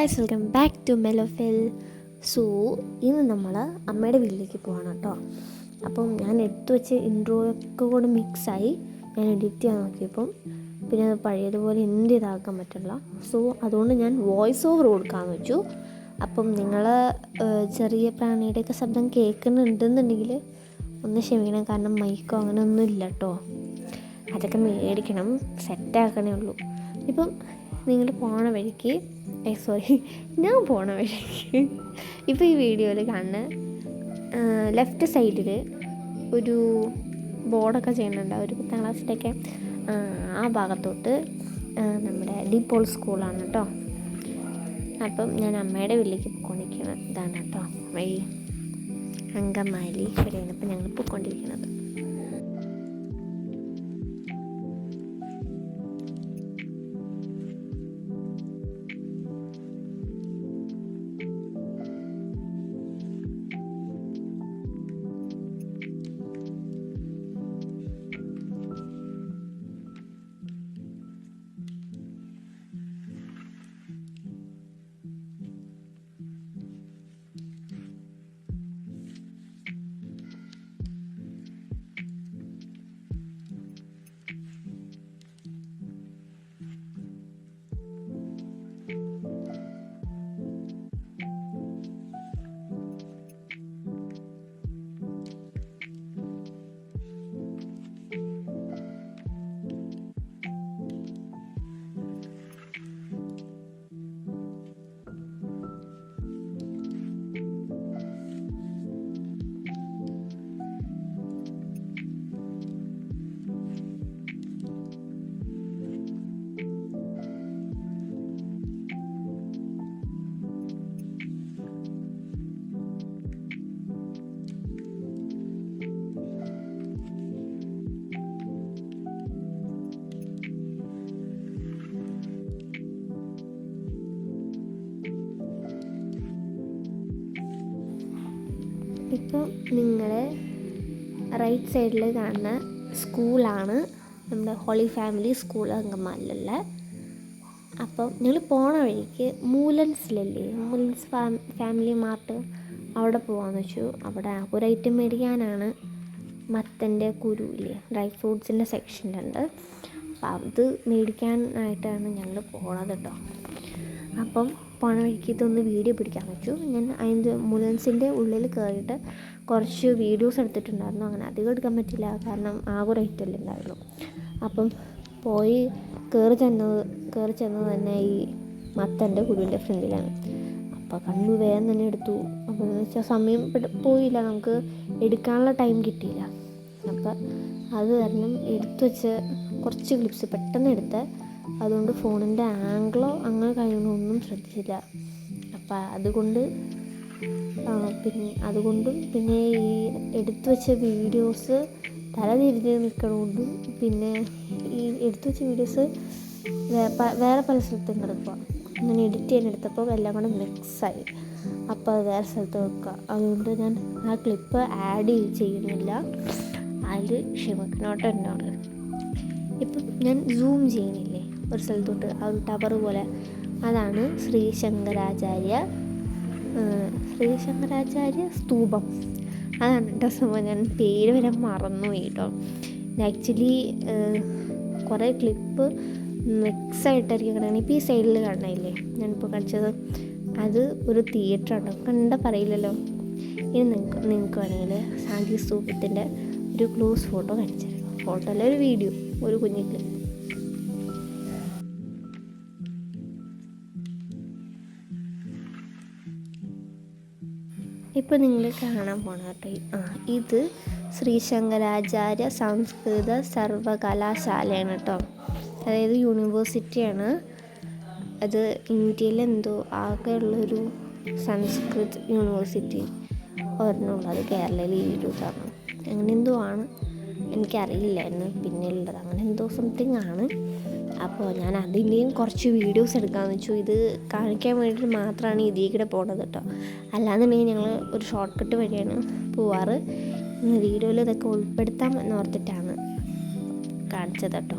Guys, welcome back to മെലോഫിൽ. So ഇന്ന് നമ്മൾ അമ്മയുടെ വീട്ടിലേക്ക് പോകണം കേട്ടോ. അപ്പം ഞാൻ എടുത്തു വെച്ച് ഇൻട്രോയൊക്കെ കൂടെ മിക്സായി ഞാൻ എഡിറ്റ് ചെയ്യാൻ നോക്കിയപ്പം പിന്നെ അത് പഴയതുപോലെ എന്ത് ഇതാക്കാൻ പറ്റില്ല. സോ അതുകൊണ്ട് ഞാൻ വോയിസ് ഓവർ കൊടുക്കാമെന്ന് വെച്ചു. അപ്പം നിങ്ങൾ ചെറിയ പ്രാണിയുടെയൊക്കെ ശബ്ദം കേൾക്കുന്നുണ്ടെന്നുണ്ടെങ്കിൽ ഒന്ന് ക്ഷമിക്കണം, കാരണം മൈക്കോ അങ്ങനെ ഒന്നും ഇല്ല കേട്ടോ. അതൊക്കെ മേടിക്കണം, സെറ്റാക്കണേ ഉള്ളൂ. ഇപ്പം നിങ്ങൾ പോണ വഴിക്ക് ഞാൻ പോണ വഴിക്ക് ഇപ്പോൾ ഈ വീഡിയോയിൽ കാണുന്ന ലെഫ്റ്റ് സൈഡിൽ ഒരു ബോർഡൊക്കെ ചെയ്യുന്നുണ്ട്, ഒരു 10ാം ക്ലാസ്സിലൊക്കെ ആ ഭാഗത്തോട്ട് നമ്മുടെ ഡീപോൾ സ്കൂളാണ് കേട്ടോ. അപ്പം ഞാൻ അമ്മയുടെ വീട്ടിലേക്ക് പോയിക്കൊണ്ടിരിക്കുന്നത് ഇതാണ് കേട്ടോ വഴി. അങ്കമാലി വരെയാണ് ഇപ്പം ഞങ്ങൾ പോയിക്കൊണ്ടിരിക്കുന്നത്. ഇപ്പോൾ നിങ്ങൾ റൈറ്റ് സൈഡിൽ കാണുന്ന സ്കൂളാണ് നമ്മുടെ ഹോളി ഫാമിലി സ്കൂൾ അങ്കമാലിലുള്ള. അപ്പം നിങ്ങൾ പോണ വഴിക്ക് മൂലൻസിലല്ലേ, മൂലൻസ് ഫാമിലി മാർട്ട്, അവിടെ പോകാമെന്ന് വെച്ചു. അവിടെ ഒരു ഐറ്റം മേടിക്കാനാണ്. മത്തൻ്റെ കുരു ഇല്ലേ, ഡ്രൈ ഫ്രൂട്ട്സിൻ്റെ സെക്ഷനിലുണ്ട്. അപ്പം അത് മേടിക്കാനായിട്ടാണ് ഞങ്ങൾ പോണത് കേട്ടോ. അപ്പം പോണ വഴിക്ക് ഇതൊന്ന് വീഡിയോ പിടിക്കാൻ വെച്ചു. ഞാൻ അതിൻ്റെ മൂലൻസിൻ്റെ ഉള്ളിൽ കയറിയിട്ട് കുറച്ച് വീഡിയോസ് എടുത്തിട്ടുണ്ടായിരുന്നു. അങ്ങനെ അധികം എടുക്കാൻ പറ്റില്ല, കാരണം ആകെ ഒരു ഐറ്റമല്ലേ ഉണ്ടാവുള്ളൂ. അപ്പം പോയി കയറി ചെന്നത് തന്നെ ഈ മത്തൻ്റെ കുരുവിൻ്റെ ഫ്രണ്ടിലാണ്. അപ്പോൾ കണ്ടു, വേഗം തന്നെ എടുത്തു. അപ്പോൾ എന്ന് വെച്ചാൽ സമയം പോയില്ല, നമുക്ക് എടുക്കാനുള്ള ടൈം കിട്ടിയില്ല. അപ്പം അത് കാരണം എടുത്തു വെച്ച് കുറച്ച് ക്ലിപ്സ് പെട്ടെന്ന് എടുത്ത്, അതുകൊണ്ട് ഫോണിൻ്റെ ആംഗിളോ അങ്ങനെ കാര്യങ്ങളൊന്നും ശ്രദ്ധിച്ചില്ല. അപ്പം അതുകൊണ്ടും പിന്നെ ഈ എടുത്തു വെച്ച വീഡിയോസ് തലതിരിഞ്ഞ് നിൽക്കണോണ്ടും പിന്നെ ഈ എടുത്തു വെച്ച വീഡിയോസ് വേറെ പല സ്ഥലത്തും കിടക്കുക. അങ്ങനെ എഡിറ്റ് ചെയ്യാൻ എടുത്തപ്പോൾ എല്ലാം കൂടെ മിക്സായി. അപ്പോൾ അത് വേറെ സ്ഥലത്ത് വെക്കുക. അതുകൊണ്ട് ഞാൻ ആ ക്ലിപ്പ് ആഡ് ചെയ്യുന്നില്ല, അതിൽ ക്ഷമിക്കണോട്ടോ എന്നോട്. ഇപ്പം ഞാൻ സൂം ചെയ്യുന്നില്ലേ ഒരു സ്ഥലത്തോട്ട്, ആ ഒരു ടവർ പോലെ, അതാണ് ശ്രീശങ്കരാചാര്യ സ്തൂപം. അതാണ് കേട്ടോ സംഭവം. ഞാൻ പേര് വരെ മറന്നുപോയി കേട്ടോ. ആക്ച്വലി കുറേ ക്ലിപ്പ് മിക്സായിട്ടായിരിക്കും കിടക്കുന്നത്. ഇപ്പോൾ ഈ സൈഡിൽ കാണണില്ലേ ഞാനിപ്പോൾ കാണിച്ചത്, അത് ഒരു തിയേറ്ററാണ്, കണ്ട പറയില്ലല്ലോ. ഇനി നിങ്ങൾക്ക് വേണമെങ്കിൽ ശാന്തി സ്തൂപത്തിൻ്റെ ഒരു ക്ലോസ് ഫോട്ടോ കാണിച്ചു തരാം. ഫോട്ടോ അല്ല, ഒരു വീഡിയോ, ഒരു കുഞ്ഞു ക്ലിപ്പ്. ഇപ്പോൾ നിങ്ങൾ കാണാൻ പോണ കേട്ടോ, ഇത് ശ്രീശങ്കരാചാര്യ സംസ്കൃത സർവകലാശാലയാണ് കേട്ടോ. അതായത് യൂണിവേഴ്സിറ്റിയാണ് അത്. ഇന്ത്യയിലെന്തോ ആകെയുള്ളൊരു സംസ്കൃത് യൂണിവേഴ്സിറ്റി ഒരെണ്ണമുള്ളൂ, അത് കേരളയിൽ ഈ ഇതാണ്. അങ്ങനെ എന്തോ ആണ്, എനിക്കറിയില്ലായിരുന്നു പിന്നെയുള്ളത്, അങ്ങനെ എന്തോ സംതിങ് ആണ്. അപ്പോൾ ഞാൻ അതിൻ്റെയും കുറച്ച് വീഡിയോസ് എടുക്കാമെന്ന് വെച്ചു. ഇത് കാണിക്കാൻ വേണ്ടിയിട്ട് മാത്രമാണ് ഇതിൽ കൂടെ പോണത് കേട്ടോ. അല്ലാന്നുണ്ടെങ്കിൽ ഞങ്ങൾ ഒരു ഷോർട്ട് കട്ട് വഴിയാണ് പോവാറ്. വീഡിയോയിൽ ഇതൊക്കെ ഉൾപ്പെടുത്താം എന്നോർത്തിട്ടാണ് കാണിച്ചത് കേട്ടോ.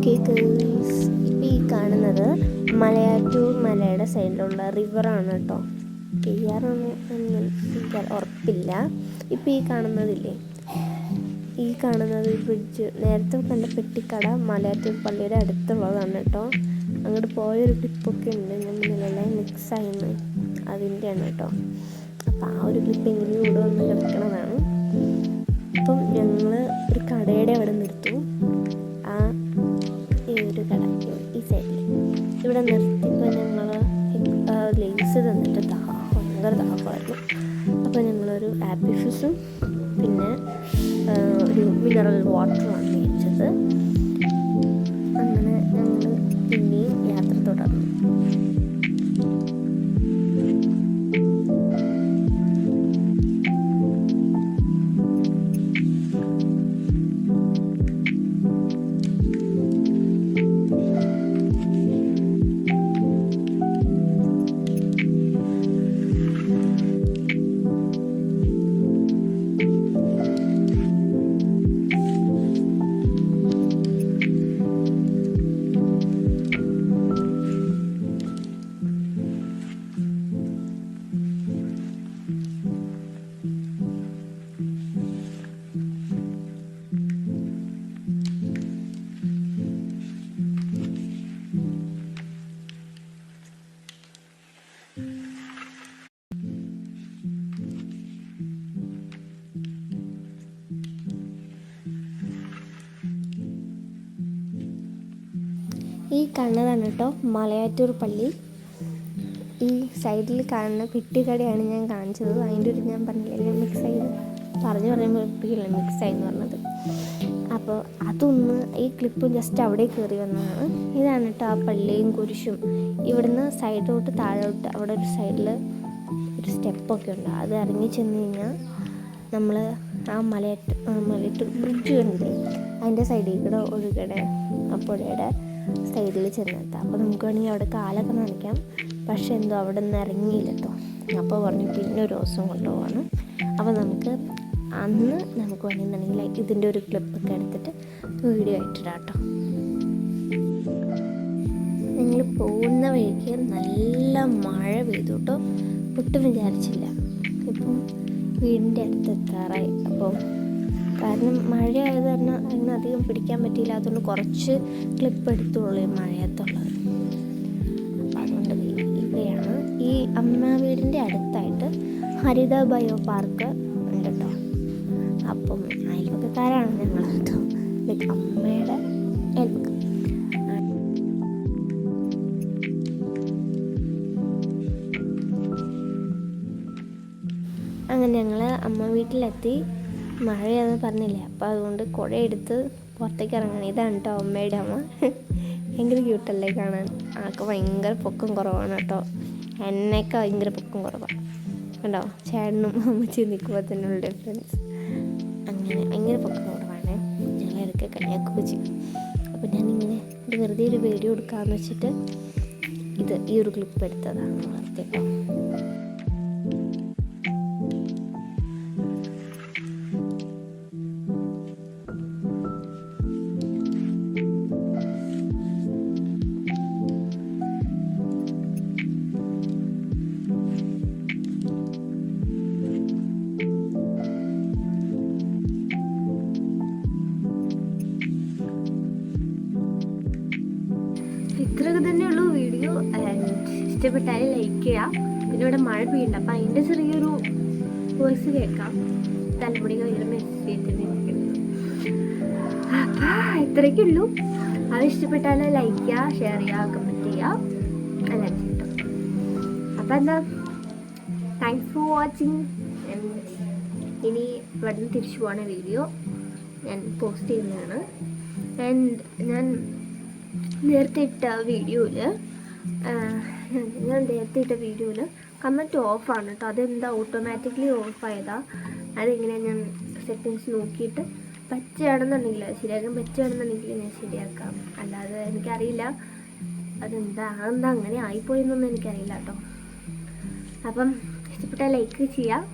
ഓക്കെ ഗേൾസ്, ഇപ്പോൾ ഈ കാണുന്നത് മലയാറ്റൂർ മലയുടെ സൈഡിലുള്ള റിവറാണ് കേട്ടോ. പെരിയാറാണ് എന്ന് എനിക്ക് ഉറപ്പില്ല. ഇപ്പോൾ ഈ കാണുന്നതില്ലേ, ഈ കാണുന്നത് ബ്രിഡ്ജ്, നേരത്തെ കണ്ട പെട്ടിക്കട മലയാറ്റൂർ പള്ളിയുടെ അടുത്തുള്ളതാണ് കേട്ടോ. അങ്ങോട്ട് പോയൊരു ക്ലിപ്പൊക്കെ ഉണ്ട്, ഞാൻ മുന്നിലെല്ലാം മിക്സായിരുന്നു, അതിൻ്റെയാണ് കേട്ടോ. അപ്പോൾ ആ ഒരു ക്ലിപ്പ് എങ്ങനെയും ഇവിടെ വന്ന് കിടക്കണതാണ്. അപ്പം ഞങ്ങൾ ഒരു കടയുടെ അവിടെ നിർത്തും. ആ ഈ ഒരു കട ഈ സൈഡിൽ ഇവിടെ നിർത്തിയപ്പോൾ ഞങ്ങൾ ലേസ് തന്നിട്ട് ഭയങ്കര ദാഹമായിരുന്നു. അപ്പോൾ ഞങ്ങളൊരു ആപ്പിൾ ജ്യൂസും പിന്നെ ഒരു മിനറൽ വാട്ടറുമാണ് മേടിച്ചത്. അങ്ങനെ ഞങ്ങൾ പിന്നെയും യാത്ര തുടർന്നു. ഈ കാണുന്നതാണ് കേട്ടോ മലയാറ്റൂർ പള്ളി. ഈ സൈഡിൽ കാണുന്ന പെട്ടിക്കടയാണ് ഞാൻ കാണിച്ചത്. അതിൻ്റെ ഒരു ഞാൻ പറഞ്ഞില്ല, ഞാൻ മിക്സ് ചെയ്ത് പറയുമ്പോൾ എപ്പോഴും മിക്സായി എന്ന് പറഞ്ഞത്. അപ്പോൾ അതൊന്ന് ഈ ക്ലിപ്പ് ജസ്റ്റ് അവിടെ കയറി വന്നതാണ്. ഇതാണ് കേട്ടോ ആ പള്ളിയും കുരിശും. ഇവിടുന്ന് സൈഡോട്ട് താഴോട്ട് അവിടെ ഒരു സൈഡിൽ ഒരു സ്റ്റെപ്പൊക്കെ ഉണ്ട്. അത് ഇറങ്ങി ചെന്ന് കഴിഞ്ഞാൽ നമ്മൾ ആ മലയാറ്റൂർ ബ്രിഡ്ജ് കണ്ടില്ലേ, അതിൻ്റെ സൈഡിൽ കൂടെ ഒഴുകണ ആ പുഴയുടെ സൈഡിൽ ചെന്നെത്താം. അപ്പോൾ നമുക്ക് വേണമെങ്കിൽ അവിടെ കാലൊക്കെ നനയ്ക്കാം. പക്ഷെ എന്തോ അവിടെ നിന്ന് ഇറങ്ങിയില്ല കേട്ടോ. അപ്പോൾ പറഞ്ഞു പിന്നെ ഒരു ദിവസം കൊണ്ടുപോകാണ്. അപ്പോൾ അന്ന് നമുക്ക് വേണമെന്നുണ്ടെങ്കിൽ ഇതിൻ്റെ ഒരു ക്ലിപ്പൊക്കെ എടുത്തിട്ട് വീഡിയോ ആയിട്ടിടാം കേട്ടോ. ഞങ്ങൾ പോകുന്ന വഴിക്ക് നല്ല മഴ പെയ്തു കേട്ടോ. ഒട്ടും വിചാരിച്ചില്ല. ഇപ്പം വീടിൻ്റെ അടുത്ത് എത്താറായി. അപ്പോൾ കാരണം മഴയായത് കാരണം അങ്ങനെ അധികം പിടിക്കാൻ പറ്റിയില്ല. അതുകൊണ്ട് കുറച്ച് ക്ലിപ്പ് എടുത്തുള്ളൂ ഈ മഴയത്തുള്ളത്. അപ്പം അതുകൊണ്ട് ഇവിടെയാണ് ഈ അമ്മ വീടിൻ്റെ അടുത്തായിട്ട് ഹരിത ബയോ പാർക്ക് ഉണ്ട് കേട്ടോ. അപ്പം അയൽപക്കക്കാരാണ് ഞങ്ങൾ കേട്ടോ, ലൈക്ക് അമ്മയുടെ അയൽപക്കം. അങ്ങനെ ഞങ്ങൾ അമ്മ വീട്ടിലെത്തി. മഴയാണെന്ന് പറഞ്ഞില്ലേ, അപ്പോൾ അതുകൊണ്ട് കുട എടുത്ത് പുറത്തേക്ക് ഇറങ്ങണം. ഇതാണ് കേട്ടോ അമ്മയുടെ അമ്മ. ഭയങ്കര ക്യൂട്ടല്ലേ കാണാൻ. ആൾക്ക് ഭയങ്കര പൊക്കം കുറവാണ് കേട്ടോ. എന്നേക്കാൾ ഭയങ്കര പൊക്കം കുറവാണ് കണ്ടോ. ചേട്ടനും അമ്മച്ചിയും നിൽക്കുമ്പോൾ തന്നെയുള്ള ഡിഫറൻസ്. അങ്ങനെ ഭയങ്കര പൊക്കം കുറവാണ്. ഞങ്ങൾ ഇടയ്ക്ക് കളിയാക്കുകയൊക്കെ ചെയ്യും. അപ്പോൾ ഞാനിങ്ങനെ വെറുതെ ഒരു വീഡിയോ എടുക്കാമെന്ന് വെച്ചിട്ട് ഈ ഒരു ക്ലിപ്പ് എടുത്തതാണ് വെറുതെ കേട്ടോ. ഇത്രയൊക്കെ തന്നെയുള്ളൂ വീഡിയോ. ഇഷ്ടപ്പെട്ടാൽ ലൈക്ക് ചെയ്യാം. പിന്നെ ഇവിടെ മഴ പെയ്യുന്നുണ്ട്, അപ്പം അതിൻ്റെ ചെറിയൊരു വോയിസ് കേൾക്കാം. തലമുടി ഭയങ്കര മെസ്സേജ്. അപ്പം ഇത്രയൊക്കെ ഉള്ളൂ. അത് ഇഷ്ടപ്പെട്ടാൽ ലൈക്ക് ചെയ്യുക, ഷെയർ ചെയ്യുക, കമൻറ്റ് ചെയ്യുക, എല്ലാം ചെയ്യട്ടോ. അപ്പം എന്താ, താങ്ക്സ് ഫോർ വാച്ചിങ്. ഇനി ഇവിടെ നിന്ന് തിരിച്ചു പോകുന്ന വീഡിയോ ഞാൻ പോസ്റ്റ് ചെയ്യുന്നതാണ്. ആൻഡ് ഞാൻ നേരത്തെ ഇട്ട വീഡിയോയിൽ കമൻറ്റ് ഓഫാണ് കേട്ടോ. അതെന്താ ഓട്ടോമാറ്റിക്കലി ഓഫായതാ. അതെങ്ങനെയാണ് ഞാൻ സെറ്റിങ്സ് നോക്കിയിട്ട് പറ്റുകയാണെന്നുണ്ടെങ്കിൽ, ശരിയാക്കാൻ പറ്റുകയാണെന്നുണ്ടെങ്കിൽ ഞാൻ ശരിയാക്കാം. അല്ലാതെ എനിക്കറിയില്ല അതെന്താ അങ്ങനെ ആയിപ്പോയെന്നൊന്നും എനിക്കറിയില്ല കേട്ടോ. അപ്പം ഇഷ്ടപ്പെട്ടാൽ ലൈക്ക് ചെയ്യാം.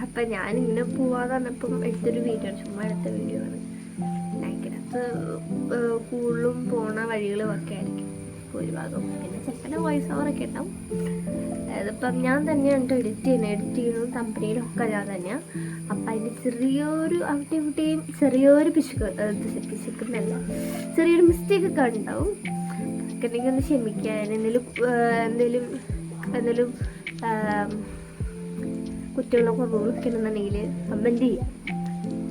അപ്പം ഞാനിങ്ങനെ പോവാന്ന് പറഞ്ഞപ്പം എടുത്തൊരു വീഡിയോ ആണ്, ചുമ്മാ എടുത്ത വീഡിയോ ആണ്. അതിനകത്ത് കൂടുതലും പോണ വഴികളും ഒക്കെ ആയിരിക്കും ഭൂരിഭാഗം. പിന്നെ ചിലപ്പോൾ വോയിസ് ഓവറൊക്കെ ഉണ്ടാവും. അതിപ്പം ഞാൻ തന്നെയാണ് എഡിറ്റ് ചെയ്യുന്നതും കമ്പനിയിലൊക്കെ ഞാൻ തന്നെയാണ്. അപ്പം അതിൻ്റെ ചെറിയൊരു അവിടെയും ചെറിയൊരു പിശുക്കുന്നല്ല, ചെറിയൊരു മിസ്റ്റേക്കൊക്കെ ഉണ്ടാവും. അതൊക്കെ ഒന്ന് ക്ഷമിക്കാൻ. എന്തെങ്കിലും കുട്ടികളെ കുറവൊക്കെ ഉണ്ടെന്നുണ്ടെങ്കിൽ കമൻറ്റ് ചെയ്യും.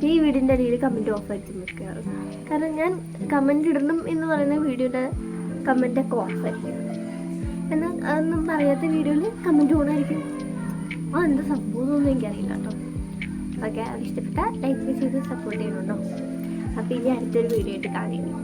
ഈ വീഡിയോൻ്റെ അടിയിൽ കമൻറ്റ് ഓഫായിട്ട് നിൽക്കാറ്. കാരണം ഞാൻ കമൻറ്റ് ഇടണം എന്ന് പറയുന്ന വീഡിയോയുടെ കമൻറ്റൊക്കെ ഓഫായിരിക്കും. എന്നാൽ അതൊന്നും പറയാത്ത വീഡിയോയിൽ കമൻറ്റ് ഓണായിരിക്കും. എന്താ സംഭവമൊന്നും എനിക്കറിയില്ല കേട്ടോ. ഓക്കെ, അത് ഇഷ്ടപ്പെട്ടാൽ ലൈക്ക് ചെയ്ത് സപ്പോർട്ട് ചെയ്യണുണ്ടോ. അപ്പോൾ ഇനി അടുത്തൊരു വീഡിയോ ആയിട്ട് കാണുന്നു.